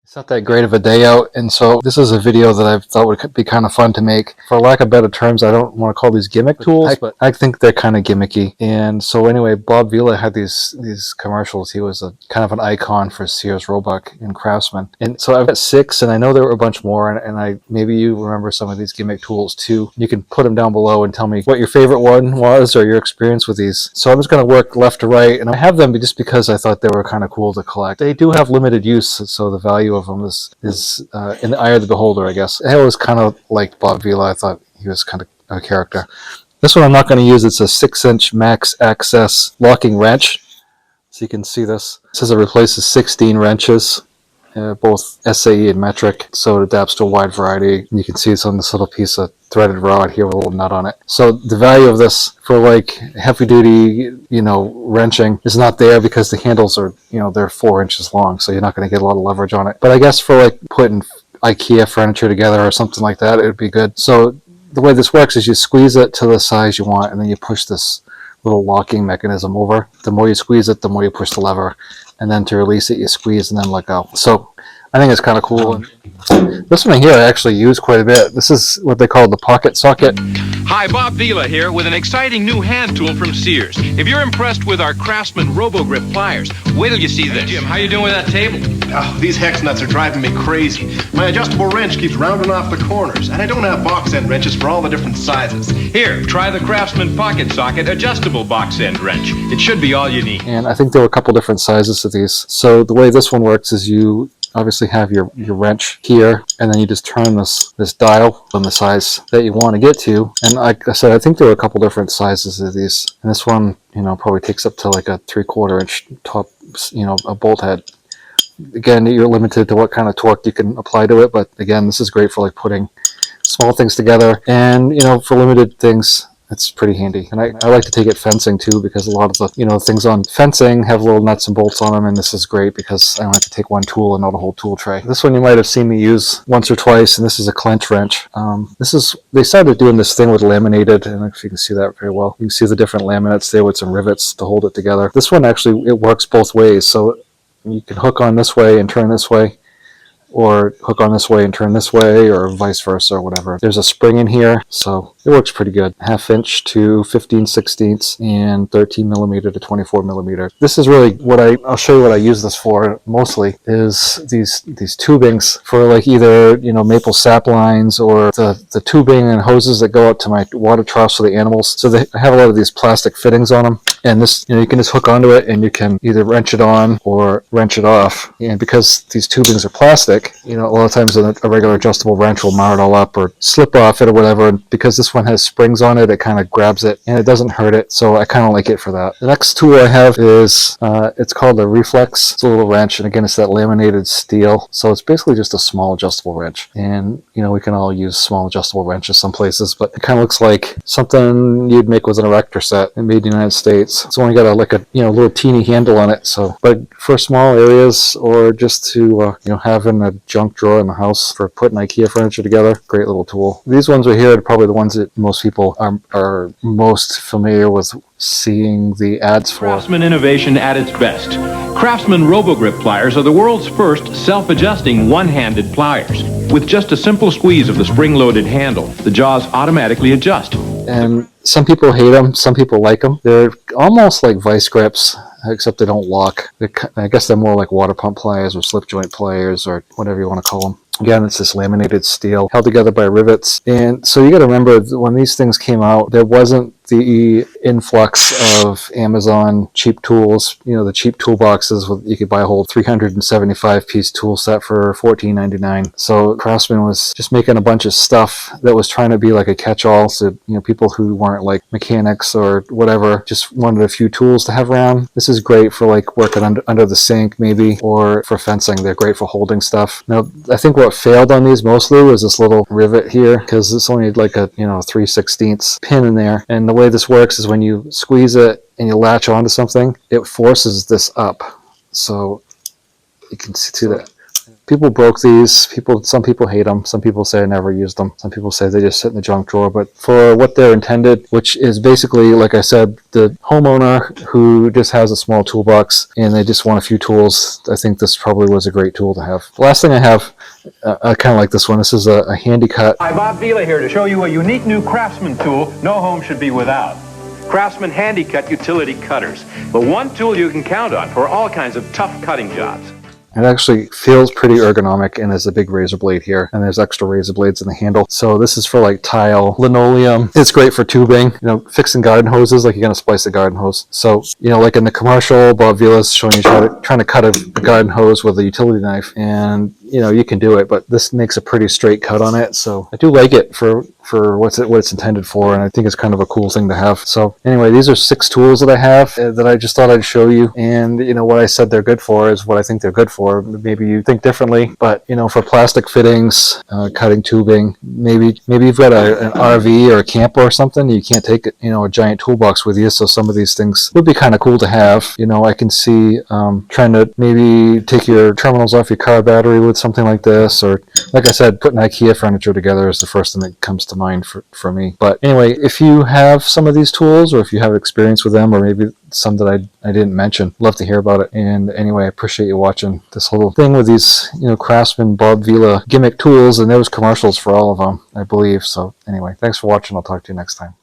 It's not that great of a day out, and so this is a video that I thought would be kind of fun to make. For lack of better terms, I don't want to call these gimmick tools, but I think they're kind of gimmicky. And so anyway, Bob Vila had these commercials. He was a kind of an icon for Sears, Roebuck, and Craftsman. And so I've got 6, and I know there were a bunch more, and maybe you remember some of these gimmick tools too. You can put them down below and tell me what your favorite one was or your experience with these. So I'm just going to work left to right, and I have them just because I thought they were kind of cool to collect. They do have limited use, so the value of them is in the eye of the beholder, I guess. I always kind of liked Bob Vila. I thought he was kind of a character. This one I'm not going to use. It's a 6-inch max access locking wrench. So you can see this. It says it replaces 16 wrenches, both SAE and metric, so it adapts to a wide variety. You can see it's on this little piece of threaded rod here with a little nut on it. So the value of this for like heavy duty, wrenching is not there because the handles are, they're 4 inches long, so you're not going to get a lot of leverage on it. But I guess for like putting IKEA furniture together or something like that, it would be good. So the way this works is you squeeze it to the size you want, and then you push this little locking mechanism over. The more you squeeze it, the more you push the lever, and then to release it, you squeeze and then let go. So I think it's kind of cool. And this one here I actually use quite a bit. This is what they call the pocket socket. Hi, Bob Vila here with an exciting new hand tool from Sears. If you're impressed with our Craftsman Rogrip Pliers, wait till you see this. Hey, Jim, how you doing with that table? Oh, these hex nuts are driving me crazy. My adjustable wrench keeps rounding off the corners, and I don't have box end wrenches for all the different sizes. Here, try the Craftsman Pocket Socket adjustable box end wrench. It should be all you need. And I think there were a couple different sizes of these. So the way this one works is you obviously have your wrench here, and then you just turn this dial on the size that you want to get to. And like I said, I think there were a couple different sizes of these. And this one, probably takes up to like a 3/4 inch top, a bolt head. Again, you're limited to what kind of torque you can apply to it, but again, this is great for like putting small things together, and for limited things, it's pretty handy. And I like to take it fencing too, because a lot of the things on fencing have little nuts and bolts on them, and this is great because I don't have to take one tool and not a whole tool tray. This one you might have seen me use once or twice, and this is a clench wrench. They started doing this thing with laminated, and if you can see that very well, you can see the different laminates there with some rivets to hold it together. This one actually, it works both ways, so you can hook on this way and turn this way, or hook on this way and turn this way, or vice versa, or whatever. There's a spring in here, so it works pretty good. 1/2 inch to 15/16 and 13 millimeter to 24 millimeter. This is really what I'll show you what I use this for mostly, is these tubings for like either, maple sap lines, or the tubing and hoses that go out to my water troughs for the animals. So they have a lot of these plastic fittings on them. And this, you can just hook onto it, and you can either wrench it on or wrench it off. And because these tubings are plastic, a lot of times a regular adjustable wrench will mar it all up or slip off it or whatever. And because this one has springs on it, it kind of grabs it and it doesn't hurt it. So I kind of like it for that. The next tool I have is, it's called a Reflex. It's a little wrench, and again, it's that laminated steel. So it's basically just a small adjustable wrench. And, we can all use small adjustable wrenches some places, but it kind of looks like something you'd make with an erector set and made in the United States. It's only got a little teeny handle on it. So, but for small areas, or just to, have in a junk drawer in the house for putting IKEA furniture together, great little tool. These ones right here are probably the ones that most people are most familiar with seeing the ads for. Craftsman innovation at its best. Craftsman Rogrip Pliers are the world's first self-adjusting one-handed pliers. With just a simple squeeze of the spring-loaded handle, the jaws automatically adjust. And some people hate them, some people like them. They're almost like vice grips, except they don't lock. I guess they're more like water pump pliers or slip joint pliers, or whatever you want to call them. Again, it's this laminated steel held together by rivets. And so you got to remember, when these things came out, there wasn't the influx of Amazon cheap tools, the cheap toolboxes. You could buy a whole 375-piece tool set for $14.99. So Craftsman was just making a bunch of stuff that was trying to be like a catch-all. So, people who weren't like mechanics or whatever just wanted a few tools to have around. This is great for like working under the sink maybe, or for fencing. They're great for holding stuff. Now, I think what failed on these mostly was this little rivet here, because it's only like a 3/16 pin in there. And the way this works is when you squeeze it and you latch onto something, it forces this up. So you can see that. People broke these. Some people hate them. Some people say I never used them. Some people say they just sit in the junk drawer. But for what they're intended, which is basically, like I said, the homeowner who just has a small toolbox and they just want a few tools, I think this probably was a great tool to have. The last thing I have, I kind of like this one. This is a handy cut. Hi, Bob Vila here to show you a unique new Craftsman tool no home should be without. Craftsman Handy Cut Utility Cutters. The one tool you can count on for all kinds of tough cutting jobs. It actually feels pretty ergonomic, and there's a big razor blade here, and there's extra razor blades in the handle. So this is for like tile, linoleum. It's great for tubing, fixing garden hoses, like you're going to splice a garden hose. So, like in the commercial, Bob Vila's showing you trying to cut a garden hose with a utility knife, and you can do it, but this makes a pretty straight cut on it. So I do like it for what it's intended for, and I think it's kind of a cool thing to have. So anyway, these are 6 tools that I have that I just thought I'd show you, and what I said they're good for is what I think they're good for. Maybe you think differently, but for plastic fittings, cutting tubing, maybe you've got an RV or a camper or something, you can't take a giant toolbox with you, so some of these things would be kind of cool to have. I can see trying to maybe take your terminals off your car battery with something like this, or like I said, putting IKEA furniture together is the first thing that comes to mind for me. But anyway, if you have some of these tools, or if you have experience with them, or maybe some that I didn't mention, love to hear about it. And anyway, I appreciate you watching this whole thing with these Craftsman Bob Vila gimmick tools, and there was commercials for all of them, I believe. So anyway, thanks for watching. I'll talk to you next time.